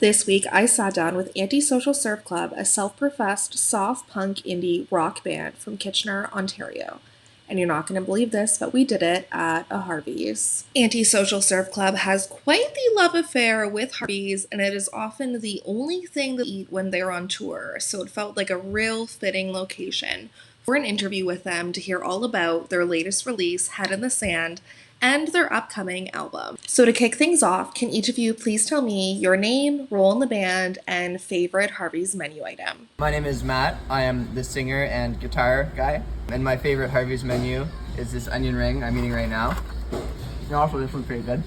This week, I sat down with AntiSocial Surf Club, a self-professed soft punk indie rock band from Kitchener, Ontario. And you're not going to believe this, but we did it at a Harvey's. AntiSocial Surf Club has quite the love affair with Harvey's, and it is often the only thing they eat when they're on tour, so it felt like a real fitting location for an interview with them to hear all about their latest release, Head in the Sand, and their upcoming album. So to kick things off, can each of you please tell me your name, role in the band, and favorite Harvey's menu item? My name is Matt. I am the singer and guitar guy. And my favorite Harvey's menu is this onion ring I'm eating right now. And also this one's pretty good.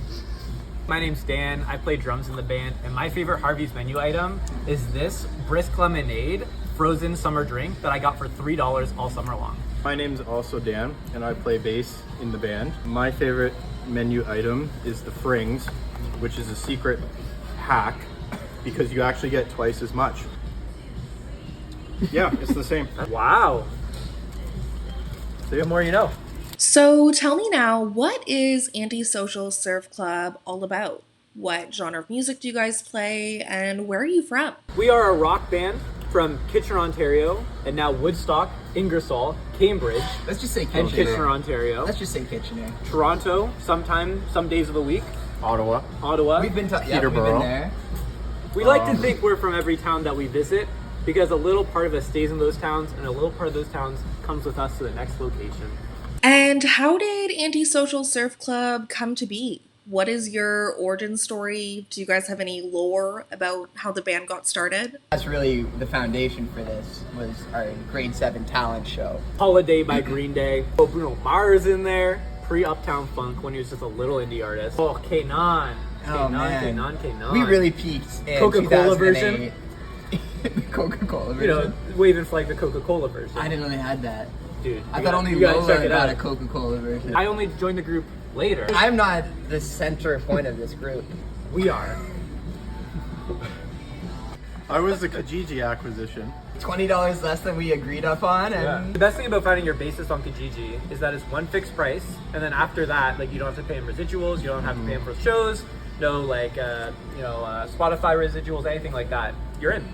My name's Dan. I play drums in the band, and my favorite Harvey's menu item is this brisk lemonade frozen summer drink that I got for $3 all summer long. My name's also Dan, and I play bass in the band. My favorite menu item is the frings, which is a secret hack because you actually get twice as much. Yeah, it's the same. Wow. The more you know. So tell me now, what is AntiSocial Surf Club all about? What genre of music do you guys play, and where are you from? We are a rock band from Kitchener, Ontario, and now Woodstock, Ingersoll, Cambridge, Let's just say and Kitchener. Kitchener, Ontario. Let's just say Kitchener. Toronto, some days of the week. Ottawa. Ottawa. We've been Peterborough. there. We like to think we're from every town that we visit because a little part of us stays in those towns and a little part of those towns comes with us to the next location. And how did AntiSocial Surf Club come to be? What is your origin story? Do you guys have any lore about how the band got started? That's really the foundation for this, was our grade 7 talent show. Holiday by Green Day. Oh, Bruno Mars in there. Pre-Uptown Funk when he was just a little indie artist. Oh, K-Non. Oh, man. K-Non. We really peaked in Coca-Cola 2008. The Coca-Cola version? You know, wave and flag the Coca-Cola version. I didn't know they had that. Dude, I thought only you gotta Lola check it had out. a Coca-Cola version. I only joined the group later. I'm not the center point of this group. We are. I was the Kijiji acquisition. $20 less than we agreed upon, and The best thing about finding your bassist on Kijiji is that it's one fixed price, and then after that, like, you don't have to pay him residuals, you don't have to pay him for shows, no Spotify residuals, anything like that. You're in.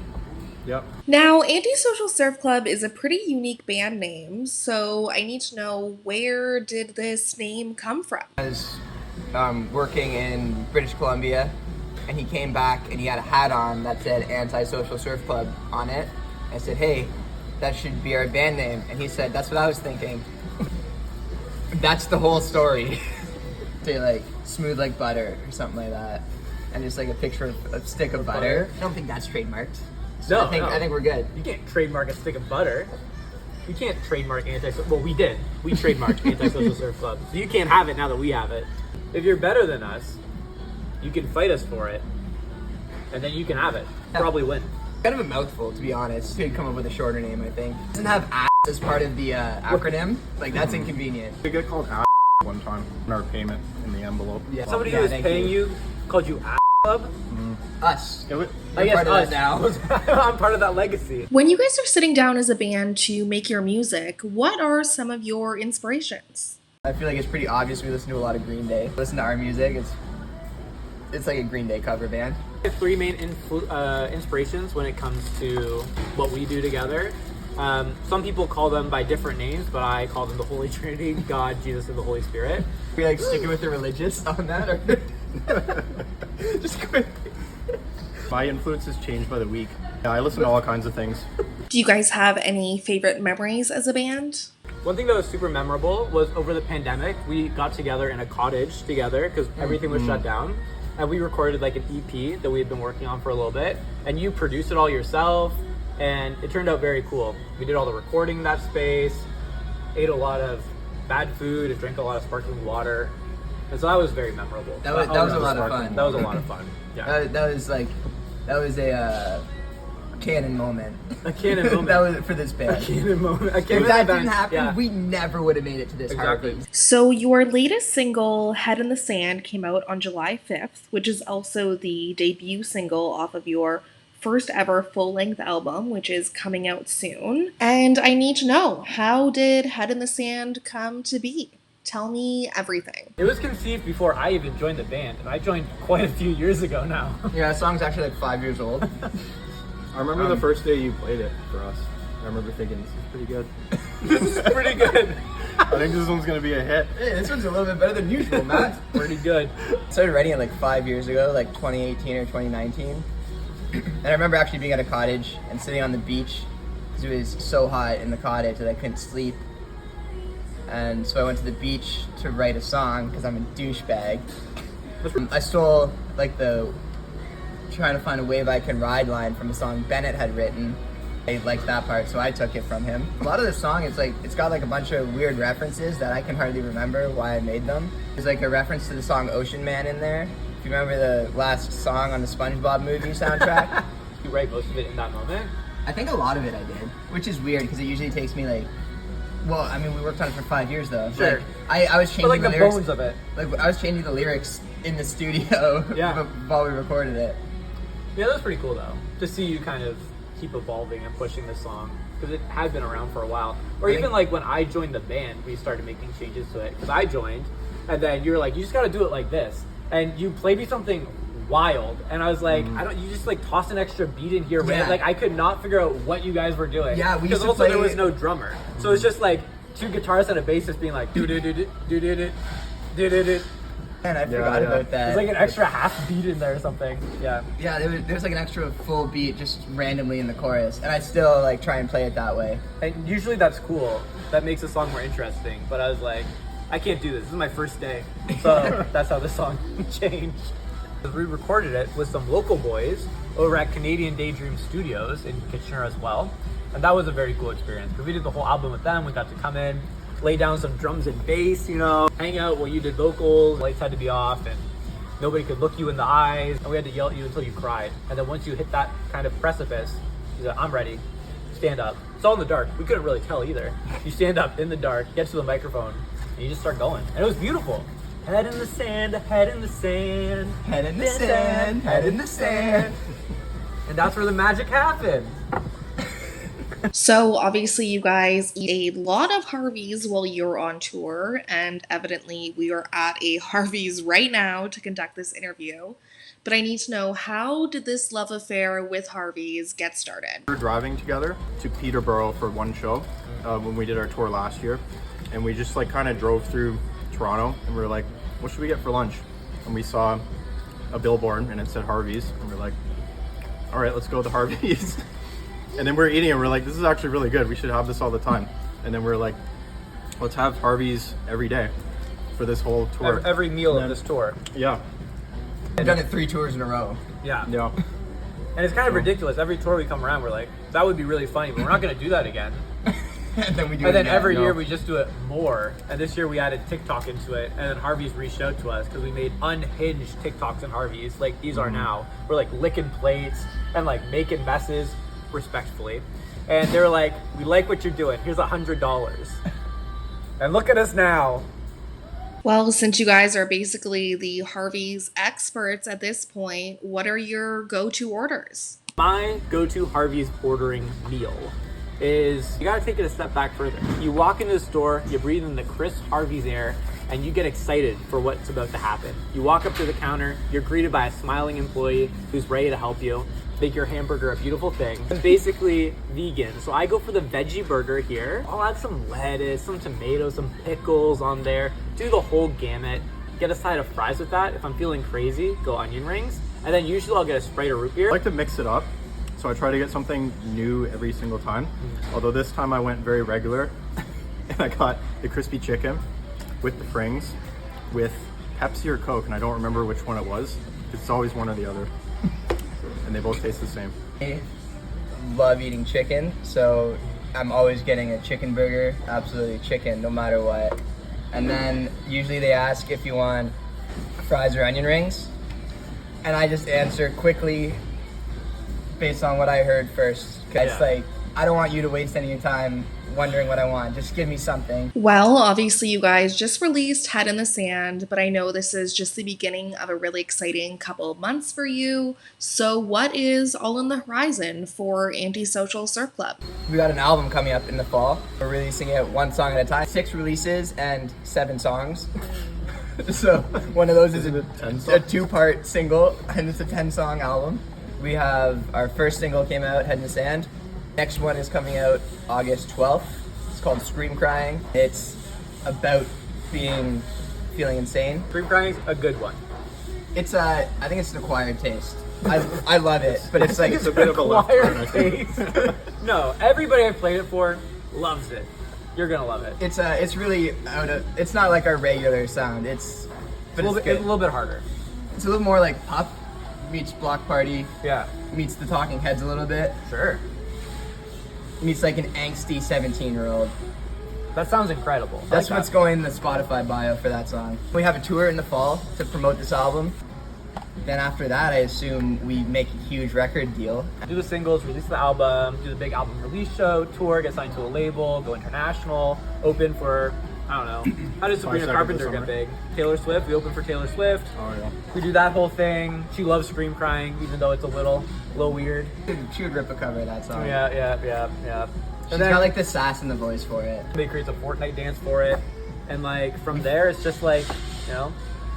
Yep. Now, AntiSocial Surf Club is a pretty unique band name, so I need to know, where did this name come from? I was working in British Columbia, and he came back and he had a hat on that said AntiSocial Surf Club on it. I said, hey, that should be our band name. And he said, that's what I was thinking. That's the whole story. Say like smooth like butter or something like that. And just like a picture of a stick of butter. I don't think that's trademarked. So No, I think we're good. You can't trademark a stick of butter. You can't trademark anti-social. Well, we did. We trademarked AntiSocial Surf Club. So you can't have it now that we have it. If you're better than us, you can fight us for it, and then you can have it. Probably win. Kind of a mouthful, to be honest. Could come up with a shorter name, I think. Doesn't have ass as part of the acronym. Like, that's inconvenient. We got called ass one time in our payment in the envelope. Yeah. Somebody Yeah, who was thank paying you. you called you ass club. Us. It was, I guess part of us that now. I'm part of that legacy. When you guys are sitting down as a band to make your music, what are some of your inspirations? I feel like it's pretty obvious we listen to a lot of Green Day. Listen to our music, it's like a Green Day cover band. I have three main inspirations when it comes to what we do together. Some people call them by different names, but I call them the Holy Trinity, God, Jesus, and the Holy Spirit. We like sticking with the religious on that, or just go. my influences change by the week. Yeah, I listen to all kinds of things. Do you guys have any favorite memories as a band? One thing that was super memorable was over the pandemic, we got together in a cottage together because everything was shut down. And we recorded like an EP that we had been working on for a little bit. And you produced it all yourself. And it turned out very cool. We did all the recording in that space, ate a lot of bad food, and drank a lot of sparkling water. And so that was very memorable. That was a lot of fun. That was a lot of fun. Yeah. That was a canon moment. A canon moment. That was for this band. A canon moment. If that didn't happen, we never would have made it to this Exactly. Harvey's. So your latest single, Head in the Sand, came out on July 5th, which is also the debut single off of your first ever full-length album, which is coming out soon. And I need to know, how did Head in the Sand come to be? Tell me everything. It was conceived before I even joined the band, and I joined quite a few years ago now. Yeah, that song's actually like 5 years old. I remember the first day you played it for us. I remember thinking, this is pretty good. This is pretty good. I think this one's gonna be a hit. Hey, this one's a little bit better than usual, Matt. Pretty good. I started writing it like 5 years ago, like 2018 or 2019. And I remember actually being at a cottage and sitting on the beach because it was so hot in the cottage that I couldn't sleep. And so I went to the beach to write a song because I'm a douchebag. I stole like the trying to find a wave I can ride line from a song Bennett had written. I liked that part, so I took it from him. A lot of the song, it's got like a bunch of weird references that I can hardly remember why I made them. There's like a reference to the song Ocean Man in there. If you remember the last song on the SpongeBob movie soundtrack. You write most of it in that moment? I think a lot of it I did, which is weird because it usually takes me like, well, I mean, we worked on it for 5 years though. Sure. Like, I was changing But like the lyrics. bones of it. Like I was changing the lyrics in the studio Yeah. while we recorded it. Yeah, that was pretty cool though, to see you kind of keep evolving and pushing the song, because it had been around for a while. Or even like when I joined the band, we started making changes to it, because I joined, and then you were like, you just got to do it like this, and you played me something wild, and I was like, you just like tossed an extra beat in here, Yeah. like I could not figure out what you guys were doing. Yeah, we used because to also play- there was no drummer, so it's just like two guitarists and a bassist being like do do do do do do do do do do. And I forgot yeah. about that. There's like an extra half beat in there or something. Yeah. Yeah, there was like an extra full beat just randomly in the chorus, and I still like try and play it that way. And usually that's cool. That makes the song more interesting. But I was like, I can't do this. This is my first day. So that's how the song changed. We recorded it with some local boys over at Canadian Daydream Studios in Kitchener as well. And that was a very cool experience because we did the whole album with them. We got to come in, lay down some drums and bass, hang out while you did vocals. Lights had to be off and nobody could look you in the eyes. And we had to yell at you until you cried. And then once you hit that kind of precipice, you said, I'm ready. Stand up. It's all in the dark. We couldn't really tell either. You stand up in the dark, get to the microphone, and you just start going. And it was beautiful. Head in the sand, head in the sand. Head in the sand, head in the sand. And that's where the magic happened. So obviously you guys eat a lot of Harveys while you're on tour, and evidently we are at a Harvey's right now to conduct this interview. But I need to know, how did this love affair with Harvey's get started? We were driving together to Peterborough for one show when we did our tour last year, and we just like kind of drove through Toronto, and we were like, what should we get for lunch? And we saw a billboard and it said Harvey's, and we were like, all right, let's go to Harvey's. And then we're eating and we're like, this is actually really good. We should have this all the time. And then we're like, let's have Harvey's every day for this whole tour. Every meal of this tour. Yeah. I've done it 3 tours in a row. Yeah. Yeah. And it's kind of ridiculous. Every tour we come around, we're like, that would be really funny, but we're not going to do that again. And then we do And it then again. every No. year we just do it more. And this year we added TikTok into it. And then Harvey's reached out to us because we made unhinged TikToks and Harvey's like these are now. We're like licking plates and like making messes respectfully. And they were like, we like what you're doing. Here's $100. And look at us now. Well, since you guys are basically the Harvey's experts at this point, what are your go-to orders? My go-to Harvey's ordering meal is, you gotta take it a step back further. You walk into the store, you breathe in the crisp Harvey's air, and you get excited for what's about to happen. You walk up to the counter, you're greeted by a smiling employee who's ready to help you, make your hamburger a beautiful thing. I'm basically vegan, so I go for the veggie burger here. I'll add some lettuce, some tomatoes, some pickles on there, do the whole gamut. Get a side of fries with that. If I'm feeling crazy, go onion rings. And then usually I'll get a Sprite or root beer. I like to mix it up, so I try to get something new every single time. Although this time I went very regular, and I got the crispy chicken with the frings, with Pepsi or Coke, and I don't remember which one it was. It's always one or the other, and they both taste the same. I love eating chicken, so I'm always getting a chicken burger, absolutely chicken, no matter what. And then usually they ask if you want fries or onion rings, and I just answer quickly based on what I heard first. Cause Yeah. like, I don't want you to waste any time wondering what I want. Just give me something. Well, obviously, you guys just released Head in the Sand, but I know this is just the beginning of a really exciting couple of months for you. So, what is all in the horizon for AntiSocial Surf Club? We got an album coming up in the fall. We're releasing it one song at a time. 6 releases and 7 songs. So one of those is a 2-part single, and it's a 10-song album. We have our first single came out, Head in the Sand. Next one is coming out August 12th. It's called Scream Crying. It's about feeling insane. Scream Crying's a good one. It's I think it's an acquired taste. I love it, but it's like It's a bit of a left turn, I think. No, everybody I've played it for loves it. You're gonna love it. it's really it's not like our regular sound. It's a little bit harder. It's a little more like Pup meets Block Party Yeah, meets the Talking Heads a little bit. sure. Meets like an angsty 17-year-old. That sounds incredible. That's I like what's going in the Spotify bio for that song. We have a tour in the fall to promote this album. Then after that, I assume we make a huge record deal. Do the singles, release the album, do the big album release show, tour, get signed to a label, go international, open for, I don't know. How does Sabrina Seconds Carpenter of get Summer. big? Taylor Swift, we open for Taylor Swift. Oh yeah. We do that whole thing. She loves Scream Crying, even though it's a little weird. She would rip a cover of that song. Yeah. She's And then got like the sass in the voice for it. they create a Fortnite dance for it. And like from there, it's just like,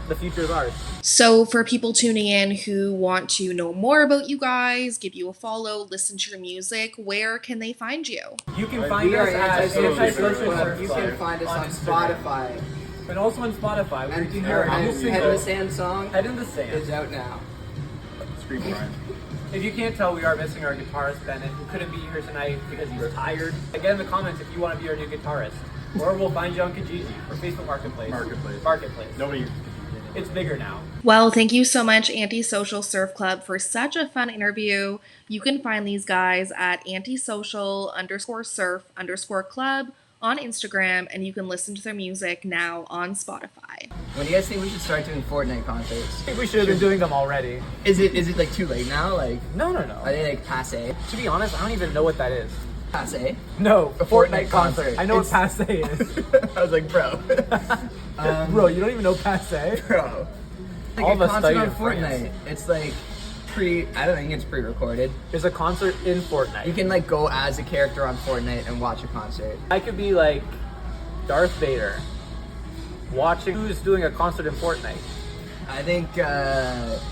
the future is ours. So, for people tuning in who want to know more about you guys, give you a follow, listen to your music, where can they find you? You can Right, find we us are at AntiSocial AntiSocial Surf Surf You Club. can find us on Instagram. Spotify. And also on Spotify, where you can And hear our our new Head in single, the Sand song Head in the Sand. is out now. Scream Crying. If you can't tell, we are missing our guitarist, Bennett, who couldn't be here tonight because he's tired. Get in the comments if you want to be our new guitarist. Or we'll find you on Kijiji or Facebook Marketplace. Marketplace. Nobody. It's bigger now. Well, thank you so much, AntiSocial Surf Club, for such a fun interview. You can find these guys at antisocial_surf_club on Instagram, and you can listen to their music now on Spotify. When do you guys think we should start doing Fortnite concerts? I think we should have been doing them already. Is it like too late now? Like, No. are they like passe? To be honest, I don't even know what that is. Passe? No, A Fortnite concert. I know what It's- passe is. I was like, bro. Bro, you don't even know passe? Bro. Like All a of us concert studied on in France. Fortnite. It's like I don't think it's pre-recorded. There's a concert in Fortnite. You can like go as a character on Fortnite and watch a concert. I could be like Darth Vader watching who's doing a concert in Fortnite. I think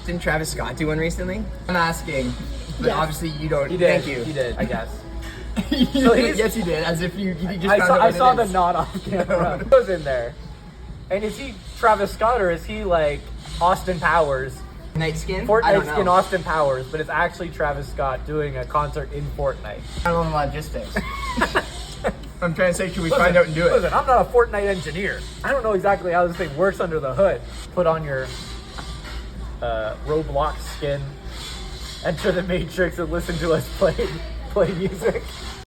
didn't Travis Scott do one recently? I'm asking, but Yes. obviously you don't. He did. Thank you. He did, I guess. So he's- yes, he did. As if you just I found out what saw it the is. nod off camera. He was in there. And is he Travis Scott or is he like Austin Powers? Night skin. I Fortnite don't skin know. Austin Powers, but it's actually Travis Scott doing a concert in Fortnite. I don't know the logistics. I'm trying to say, should we find out and do it? Listen, I'm not a Fortnite engineer. I don't know exactly how this thing works under the hood. Put on your Roblox skin, enter the Matrix, and listen to us play music.